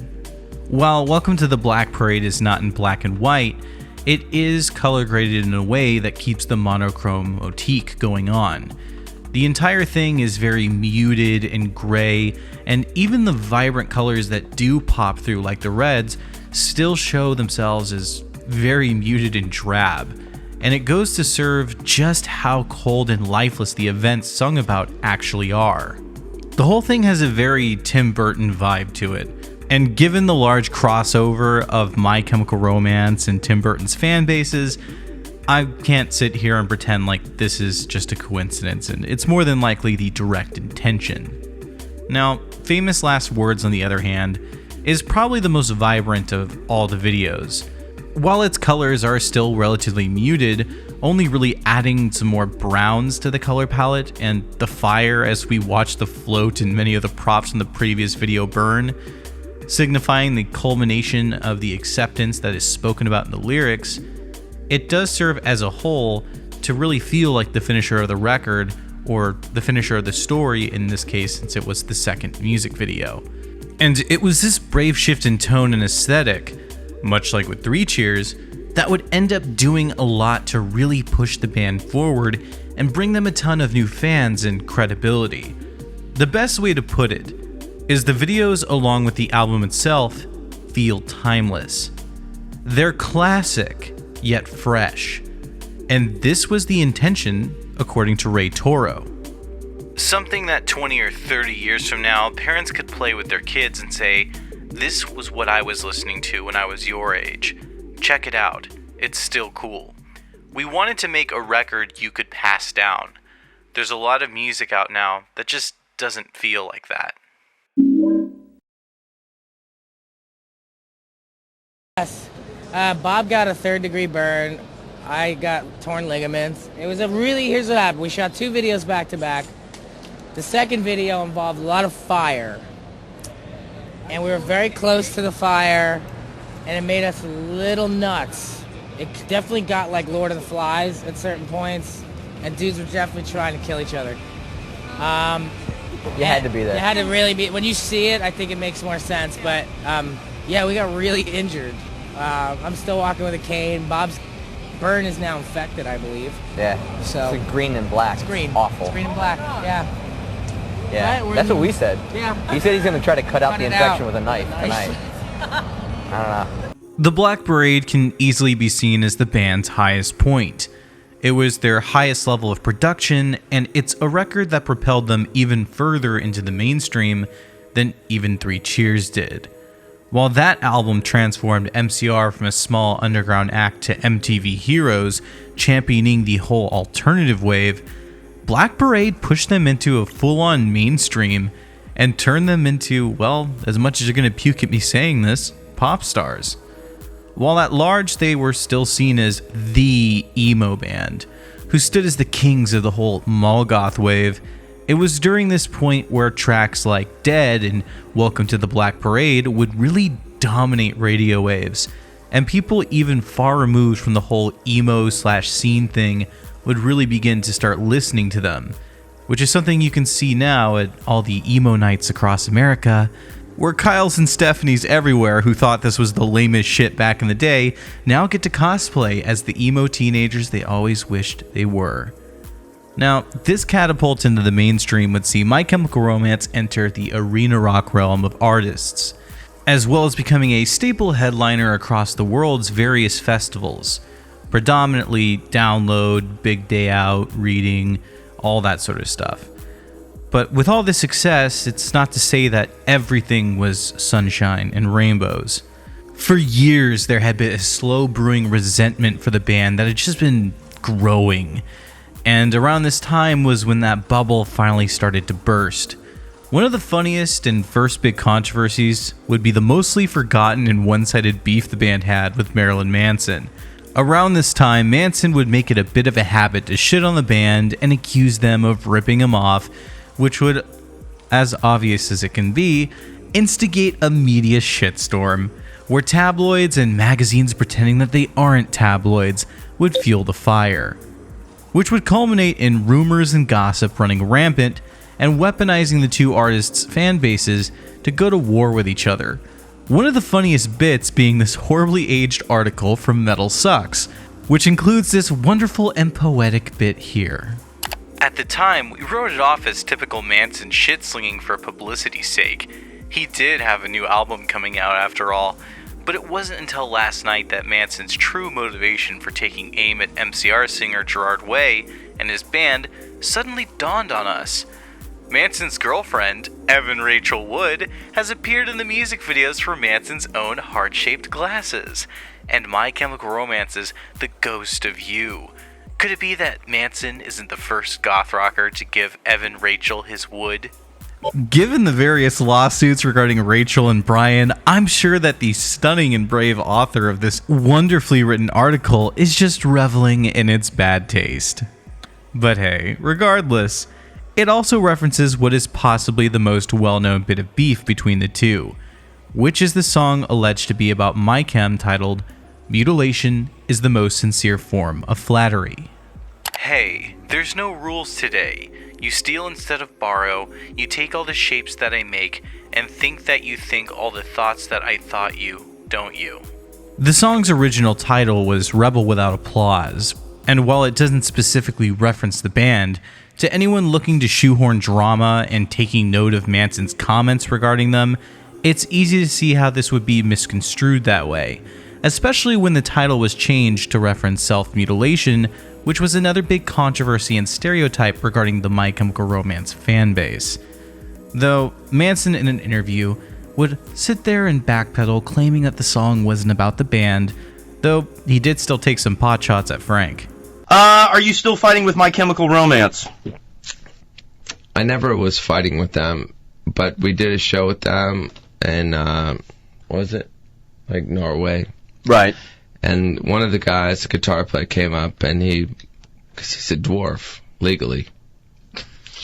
While Welcome to the Black Parade is not in black and white, it is color graded in a way that keeps the monochrome motif going on. The entire thing is very muted and gray, and even the vibrant colors that do pop through, like the reds, still show themselves as very muted and drab. And it goes to serve just how cold and lifeless the events sung about actually are. The whole thing has a very Tim Burton vibe to it, and given the large crossover of My Chemical Romance and Tim Burton's fan bases, I can't sit here and pretend like this is just a coincidence, and it's more than likely the direct intention. Now, Famous Last Words, on the other hand, is probably the most vibrant of all the videos. While its colors are still relatively muted, only really adding some more browns to the color palette, and the fire as we watch the float and many of the props from the previous video burn, signifying the culmination of the acceptance that is spoken about in the lyrics, it does serve as a whole to really feel like the finisher of the record, or the finisher of the story in this case, since it was the second music video. And it was this brave shift in tone and aesthetic, much like with Three Cheers, that would end up doing a lot to really push the band forward and bring them a ton of new fans and credibility. The best way to put it is the videos along with the album itself feel timeless. They're classic, yet fresh. And this was the intention, according to Ray Toro. Something that 20 or 30 years from now, parents could play with their kids and say, "This was what I was listening to when I was your age. Check it out. It's still cool." We wanted to make a record you could pass down. There's a lot of music out now that just doesn't feel like that. Yes. Bob got a third-degree burn. I got torn ligaments. It was here's what happened. We shot two videos back-to-back. The second video involved a lot of fire. And we were very close to the fire, and it made us a little nuts. It definitely got like Lord of the Flies at certain points, and dudes were definitely trying to kill each other. You had to be there. You had to really be. When you see it, I think it makes more sense. But yeah, we got really injured. I'm still walking with a cane. Bob's burn is now infected, I believe. Yeah. So it's like green and black. It's green. It's awful. It's green and black. Yeah. Yeah. Right, that's what we said. Yeah. He said he's going to try to cut out the infection with a knife Nice. tonight. I don't know. The Black Parade can easily be seen as the band's highest point. It was their highest level of production, and it's a record that propelled them even further into the mainstream than even Three Cheers did. While that album transformed MCR from a small underground act to MTV heroes, championing the whole alternative wave, Black Parade pushed them into a full-on mainstream and turned them into, well, as much as you're gonna puke at me saying this, pop stars. While at large, they were still seen as the emo band, who stood as the kings of the whole mall goth wave. It was during this point where tracks like Dead and Welcome to the Black Parade would really dominate radio waves, and people even far removed from the whole emo/scene thing would really begin to start listening to them, which is something you can see now at all the emo nights across America, where Kyles and Stephanies everywhere who thought this was the lamest shit back in the day now get to cosplay as the emo teenagers they always wished they were. Now, this catapult into the mainstream would see My Chemical Romance enter the arena rock realm of artists, as well as becoming a staple headliner across the world's various festivals, predominantly Download, Big Day Out, Reading, all that sort of stuff. But with all this success, it's not to say that everything was sunshine and rainbows. For years, there had been a slow brewing resentment for the band that had just been growing. And around this time was when that bubble finally started to burst. One of the funniest and first big controversies would be the mostly forgotten and one-sided beef the band had with Marilyn Manson. Around this time, Manson would make it a bit of a habit to shit on the band and accuse them of ripping him off, which would, as obvious as it can be, instigate a media shitstorm, where tabloids and magazines pretending that they aren't tabloids would fuel the fire, which would culminate in rumors and gossip running rampant and weaponizing the two artists' fan bases to go to war with each other. One of the funniest bits being this horribly aged article from Metal Sucks, which includes this wonderful and poetic bit here. At the time, we wrote it off as typical Manson shit-slinging for publicity's sake. He did have a new album coming out after all, but it wasn't until last night that Manson's true motivation for taking aim at MCR singer Gerard Way and his band suddenly dawned on us. Manson's girlfriend, Evan Rachel Wood, has appeared in the music videos for Manson's own Heart-Shaped Glasses, and My Chemical Romance's The Ghost of You. Could it be that Manson isn't the first goth rocker to give Evan Rachel his wood? Given the various lawsuits regarding Rachel and Brian, I'm sure that the stunning and brave author of this wonderfully written article is just reveling in its bad taste. But hey, regardless, it also references what is possibly the most well-known bit of beef between the two, which is the song alleged to be about My Chem titled "Mutilation is the Most Sincere Form of Flattery." Hey, there's no rules today. You steal instead of borrow, you take all the shapes that I make, and think that you think all the thoughts that I thought you, don't you? The song's original title was Rebel Without Applause, and while it doesn't specifically reference the band, to anyone looking to shoehorn drama and taking note of Manson's comments regarding them, it's easy to see how this would be misconstrued that way, especially when the title was changed to reference self-mutilation, which was another big controversy and stereotype regarding the My Chemical Romance fanbase. Though Manson in an interview would sit there and backpedal claiming that the song wasn't about the band, though he did still take some pot shots at Frank. Are you still fighting with My Chemical Romance? I never was fighting with them, but we did a show with them in, what was it? Like Norway. Right. And one of the guys, the guitar player, came up and because he's a dwarf, legally.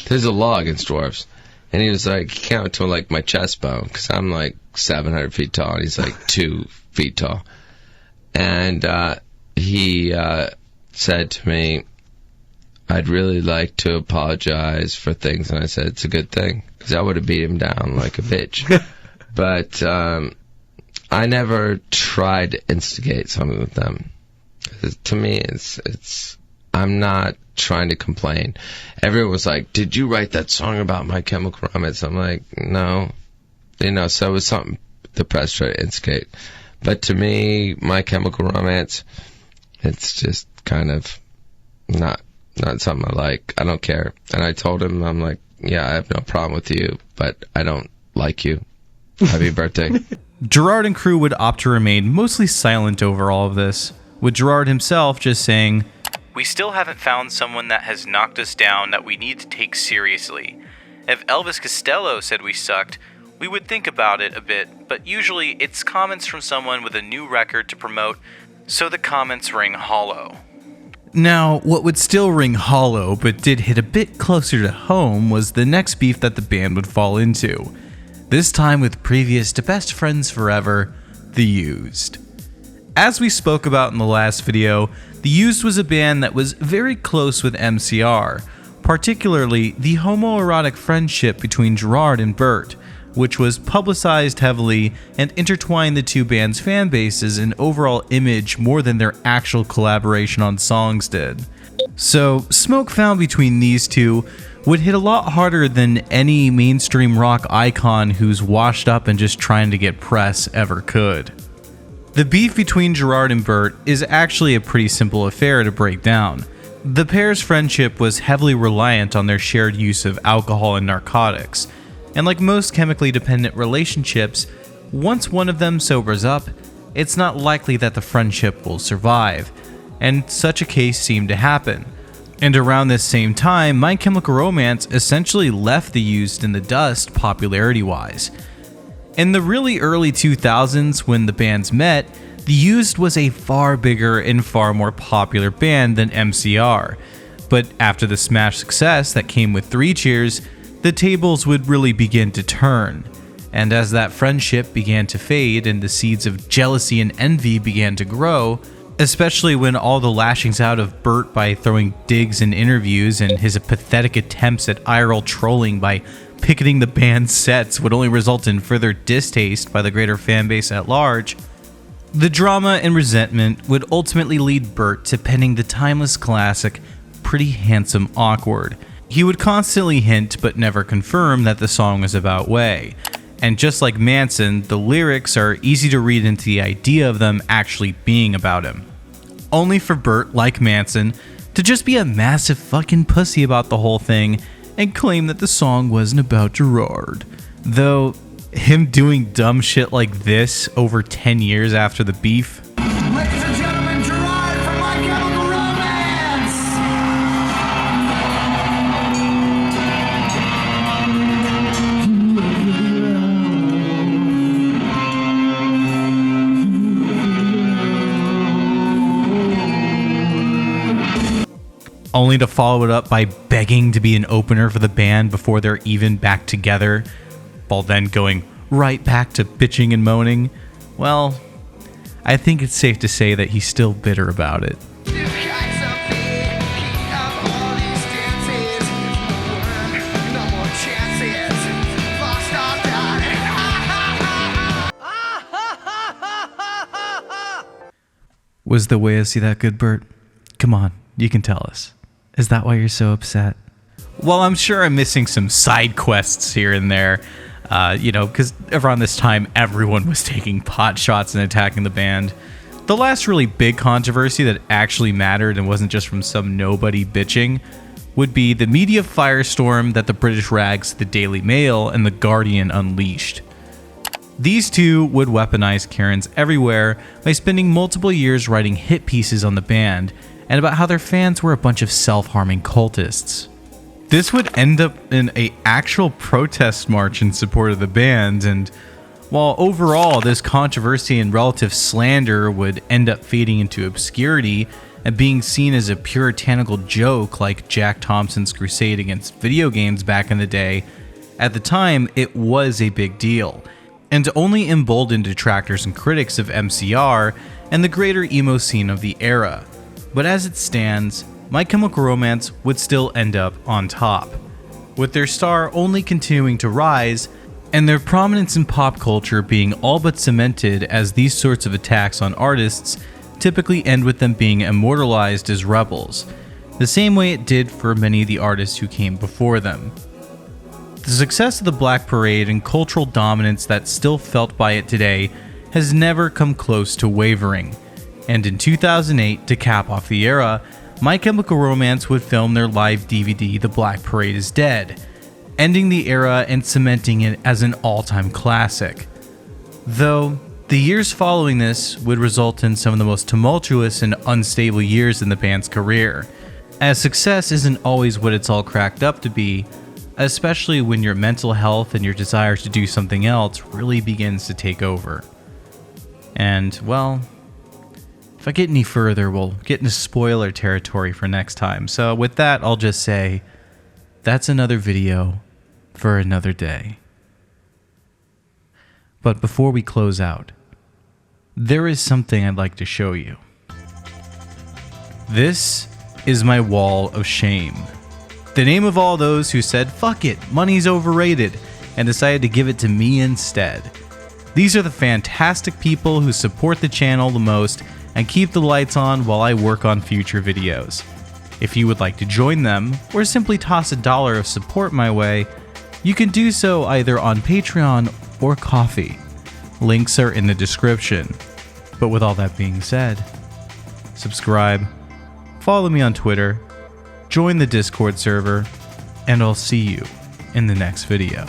There's a law against dwarfs. And he was like, he came up to like my chest bone, because I'm like 700 feet tall, and he's like 2 feet tall. And he said to me, I'd really like to apologize for things. And I said, it's a good thing, because I would have beat him down like a bitch. But I never tried to instigate something with them. To me, it's I'm not trying to complain. Everyone was like, did you write that song about My Chemical Romance? I'm like, no. So it was something the press tried to instigate. But to me, My Chemical Romance, it's just kind of not something I like. I don't care. And I told him, I'm like, yeah, I have no problem with you, but I don't like you. Happy birthday. Gerard and crew would opt to remain mostly silent over all of this, with Gerard himself just saying, "We still haven't found someone that has knocked us down that we need to take seriously. If Elvis Costello said we sucked, we would think about it a bit, but usually it's comments from someone with a new record to promote, so the comments ring hollow." Now, what would still ring hollow, but did hit a bit closer to home, was the next beef that the band would fall into. This time with previous to best friends forever, The Used. As we spoke about in the last video, The Used was a band that was very close with MCR, particularly the homoerotic friendship between Gerard and Bert, which was publicized heavily and intertwined the two bands' fan bases and overall image more than their actual collaboration on songs did. So, smoke found between these two would hit a lot harder than any mainstream rock icon who's washed up and just trying to get press ever could. The beef between Gerard and Bert is actually a pretty simple affair to break down. The pair's friendship was heavily reliant on their shared use of alcohol and narcotics, and like most chemically dependent relationships, once one of them sobers up, it's not likely that the friendship will survive, and such a case seemed to happen. And around this same time, My Chemical Romance essentially left the Used in the dust popularity-wise. In the really early 2000s, when the bands met, the Used was a far bigger and far more popular band than MCR. But after the smash success that came with 3 Cheers, the tables would really begin to turn. And as that friendship began to fade and the seeds of jealousy and envy began to grow, especially when all the lashings out of Bert by throwing digs in interviews and his pathetic attempts at IRL trolling by picketing the band's sets would only result in further distaste by the greater fanbase at large, the drama and resentment would ultimately lead Bert to penning the timeless classic Pretty Handsome Awkward. He would constantly hint but never confirm that the song was about Way. And just like Manson, the lyrics are easy to read into the idea of them actually being about him. Only for Bert, like Manson, to just be a massive fucking pussy about the whole thing and claim that the song wasn't about Gerard. Though, him doing dumb shit like this over 10 years after the beef. Ladies and gentlemen, Gerard from My Chemical Romance! Only to follow it up by begging to be an opener for the band before they're even back together, while then going right back to bitching and moaning. Well, I think it's safe to say that he's still bitter about it. Was the way I see that good, Bert? Come on, you can tell us. Is that why you're so upset? Well, I'm sure I'm missing some side quests here and there, because around this time, everyone was taking pot shots and attacking the band. The last really big controversy that actually mattered and wasn't just from some nobody bitching would be the media firestorm that the British rags The Daily Mail and The Guardian unleashed. These two would weaponize Karens everywhere by spending multiple years writing hit pieces on the band and about how their fans were a bunch of self-harming cultists. This would end up in an actual protest march in support of the band, and while overall this controversy and relative slander would end up fading into obscurity and being seen as a puritanical joke like Jack Thompson's crusade against video games back in the day, at the time it was a big deal, and only emboldened detractors and critics of MCR and the greater emo scene of the era. But as it stands, My Chemical Romance would still end up on top, with their star only continuing to rise and their prominence in pop culture being all but cemented, as these sorts of attacks on artists typically end with them being immortalized as rebels, the same way it did for many of the artists who came before them. The success of the Black Parade and cultural dominance that's still felt by it today has never come close to wavering. And in 2008, to cap off the era, My Chemical Romance would film their live DVD, The Black Parade is Dead, ending the era and cementing it as an all-time classic. Though, the years following this would result in some of the most tumultuous and unstable years in the band's career, as success isn't always what it's all cracked up to be, especially when your mental health and your desire to do something else really begins to take over. And, well, if I get any further, we'll get into spoiler territory for next time. So with that, I'll just say, that's another video for another day. But before we close out, there is something I'd like to show you. This is my wall of shame. The name of all those who said, fuck it, money's overrated, and decided to give it to me instead. These are the fantastic people who support the channel the most and keep the lights on while I work on future videos. If you would like to join them, or simply toss $1 of support my way, you can do so either on Patreon or Ko-fi. Links are in the description. But with all that being said, subscribe, follow me on Twitter, join the Discord server, and I'll see you in the next video.